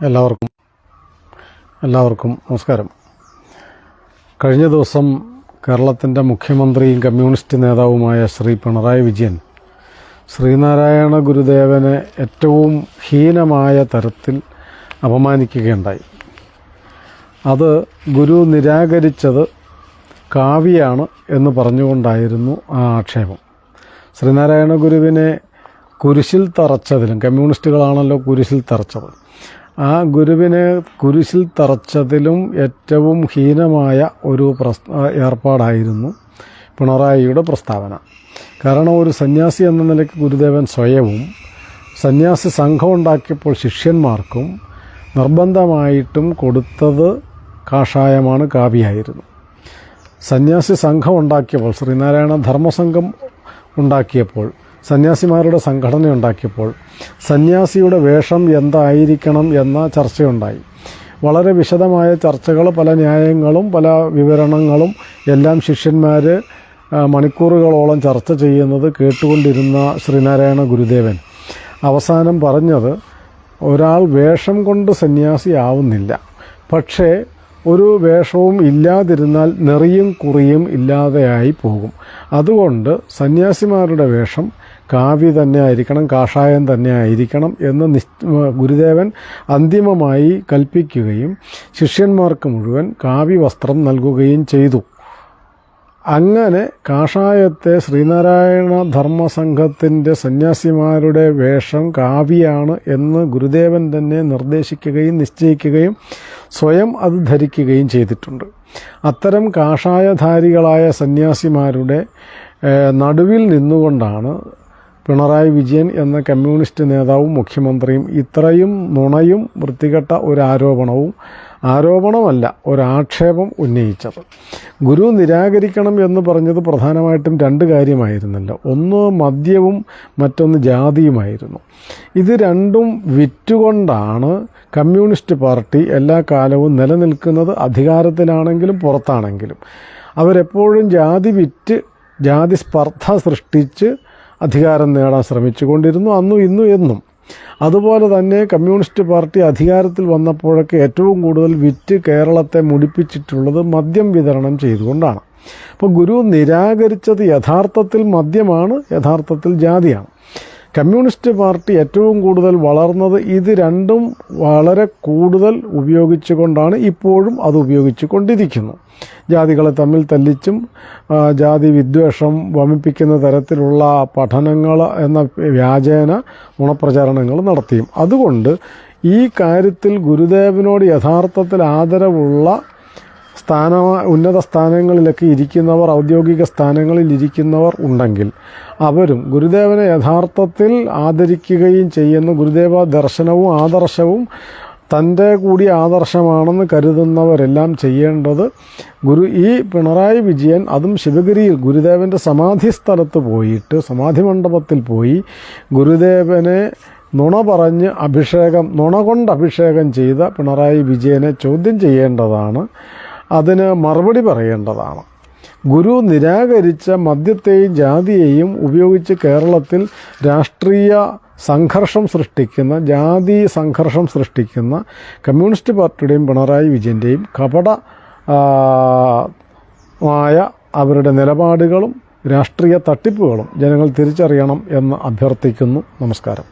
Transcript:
എല്ലാവർക്കും നമസ്കാരം. കഴിഞ്ഞ ദിവസം കേരളത്തിൻ്റെ മുഖ്യമന്ത്രിയും കമ്മ്യൂണിസ്റ്റ് നേതാവുമായ ശ്രീ പിണറായി വിജയൻ ശ്രീനാരായണ ഗുരുദേവനെ ഏറ്റവും ഹീനമായ തരത്തിൽ അപമാനിക്കുകയുണ്ടായി. അത് ഗുരു നിരാകരിച്ചത് കാവ്യാണ് എന്ന് പറഞ്ഞുകൊണ്ടായിരുന്നു ആ ആക്ഷേപം. ശ്രീനാരായണ ഗുരുവിനെ കുരിശിൽ തറച്ചതിലും, കമ്മ്യൂണിസ്റ്റുകളാണല്ലോ കുരിശിൽ തറച്ചത്, ആ ഗുരുവിനെ കുരിശിൽ തറച്ചതിലും ഏറ്റവും ഹീനമായ ഒരു ഏർപ്പാടായിരുന്നു പിണറായിയുടെ പ്രസ്താവന. കാരണം ഒരു സന്യാസി എന്ന നിലയ്ക്ക് ഗുരുദേവൻ സ്വയവും സന്യാസി സംഘം ഉണ്ടാക്കിയപ്പോൾ ശിഷ്യന്മാർക്കും നിർബന്ധമായിട്ടും കൊടുത്തത് കാഷായമാണ്, കാവ്യായിരുന്നു. സന്യാസി സംഘം ഉണ്ടാക്കിയപ്പോൾ, ശ്രീനാരായണ ധർമ്മസംഘം ഉണ്ടാക്കിയപ്പോൾ, സന്യാസിമാരുടെ സംഘടന ഉണ്ടാക്കിയപ്പോൾ സന്യാസിയുടെ വേഷം എന്തായിരിക്കണം എന്ന ചർച്ചയുണ്ടായി. വളരെ വിശദമായ ചർച്ചകൾ, പല ന്യായങ്ങളും പല വിവരണങ്ങളും എല്ലാം ശിഷ്യന്മാർ മണിക്കൂറുകളോളം ചർച്ച ചെയ്യുന്നത് കേട്ടുകൊണ്ടിരുന്ന ശ്രീനാരായണ ഗുരുദേവൻ അവസാനം പറഞ്ഞത്, ഒരാൾ വേഷം കൊണ്ട് സന്യാസി ആവുന്നില്ല, പക്ഷേ ഒരു വേഷവും ഇല്ലാതിരുന്നാൽ നെറിയും കുറിയും ഇല്ലാതെയായി പോകും. അതുകൊണ്ട് സന്യാസിമാരുടെ വേഷം കാവ്യ തന്നെ ആയിരിക്കണം, കാഷായം തന്നെ ആയിരിക്കണം എന്ന് ഗുരുദേവൻ അന്തിമമായി കൽപ്പിക്കുകയും ശിഷ്യന്മാർക്ക് മുഴുവൻ കാവ്യ വസ്ത്രം നൽകുകയും ചെയ്തു. അങ്ങനെ കാഷായത്തെ ശ്രീനാരായണ ധർമ്മസംഘത്തിൻ്റെ സന്യാസിമാരുടെ വേഷം കാവ്യാണ് എന്ന് ഗുരുദേവൻ തന്നെ നിർദ്ദേശിക്കുകയും നിശ്ചയിക്കുകയും സ്വയം അത് ധരിക്കുകയും ചെയ്തിട്ടുണ്ട്. അത്തരം കാഷായധാരികളായ സന്യാസിമാരുടെ നടുവിൽ നിന്നുകൊണ്ടാണ് പിണറായി വിജയൻ എന്ന കമ്മ്യൂണിസ്റ്റ് നേതാവും മുഖ്യമന്ത്രിയും ഇത്രയും നുണയും വൃത്തികെട്ട ഒരു ഒരാക്ഷേപം ഉന്നയിച്ചത്. ഗുരു നിരാകരിക്കണം എന്ന് പറഞ്ഞത് പ്രധാനമായിട്ടും രണ്ട് കാര്യമായിരുന്നല്ലോ. ഒന്ന് മദ്യവും മറ്റൊന്ന് ജാതിയുമായിരുന്നു. ഇത് രണ്ടും വിറ്റുകൊണ്ടാണ് കമ്മ്യൂണിസ്റ്റ് പാർട്ടി എല്ലാ കാലവും നിലനിൽക്കുന്നത്. അധികാരത്തിലാണെങ്കിലും പുറത്താണെങ്കിലും അവരെപ്പോഴും ജാതി വിറ്റ്, ജാതി സ്പർദ്ധ സൃഷ്ടിച്ച് അധികാരം നേടാൻ ശ്രമിച്ചുകൊണ്ടിരുന്നു, അന്നും ഇന്നും എന്നും. അതുപോലെ തന്നെ കമ്മ്യൂണിസ്റ്റ് പാർട്ടി അധികാരത്തിൽ വന്നപ്പോഴൊക്കെ ഏറ്റവും കൂടുതൽ വിറ്റ് കേരളത്തെ മുടിപ്പിച്ചിട്ടുള്ളത് മദ്യം വിതരണം ചെയ്തുകൊണ്ടാണ്. അപ്പോൾ ഗുരു നിരാകരിച്ചത് യഥാർത്ഥത്തിൽ മദ്യമാണ്, യഥാർത്ഥത്തിൽ ജാതിയാണ്. കമ്മ്യൂണിസ്റ്റ് പാർട്ടി ഏറ്റവും കൂടുതൽ വളർന്നത് ഇത് രണ്ടും വളരെ കൂടുതൽ ഉപയോഗിച്ചുകൊണ്ടാണ്. ഇപ്പോഴും അത് ഉപയോഗിച്ചു കൊണ്ടിരിക്കുന്നു. ജാതികളെ തമ്മിൽ തല്ലിച്ചും ജാതി വിദ്വേഷം വമിപ്പിക്കുന്ന തരത്തിലുള്ള പഠനങ്ങൾ എന്ന വ്യാജേന നുണപ്രചാരണങ്ങൾ നടത്തിയും. അതുകൊണ്ട് ഈ കാര്യത്തിൽ ഗുരുദേവനോട് യഥാർത്ഥത്തിൽ ആദരവുള്ള ഉന്നത സ്ഥാനങ്ങളിലൊക്കെ ഇരിക്കുന്നവർ, ഔദ്യോഗിക സ്ഥാനങ്ങളിൽ ഇരിക്കുന്നവർ ഉണ്ടെങ്കിൽ അവരും ഗുരുദേവനെ യഥാർത്ഥത്തിൽ ആദരിക്കുകയും ചെയ്യുന്ന, ഗുരുദേവ ദർശനവും ആദർശവും തൻ്റെ കൂടി ആദർശമാണെന്ന് കരുതുന്നവരെല്ലാം ചെയ്യേണ്ടത് ഈ പിണറായി വിജയൻ, അതും ശിവഗിരിയിൽ ഗുരുദേവൻ്റെ സമാധി സ്ഥലത്ത് പോയിട്ട്, സമാധി മണ്ഡപത്തിൽ പോയി ഗുരുദേവനെ നുണ പറഞ്ഞ് നുണ കൊണ്ട് അഭിഷേകം ചെയ്ത പിണറായി വിജയനെ ചോദ്യം ചെയ്യേണ്ടതാണ്, അതിന് മറുപടി പറയേണ്ടതാണ്. ഗുരു നിരാകരിച്ച മദ്യത്തെയും ജാതിയെയും ഉപയോഗിച്ച് കേരളത്തിൽ രാഷ്ട്രീയ സംഘർഷം സൃഷ്ടിക്കുന്ന, ജാതി സംഘർഷം സൃഷ്ടിക്കുന്ന കമ്മ്യൂണിസ്റ്റ് പാർട്ടിയുടെയും പിണറായി വിജയൻ്റെയും കപടമായ അവരുടെ നിലപാടുകളും രാഷ്ട്രീയ തട്ടിപ്പുകളും ജനങ്ങൾ തിരിച്ചറിയണം എന്ന് അഭ്യർത്ഥിക്കുന്നു. നമസ്കാരം.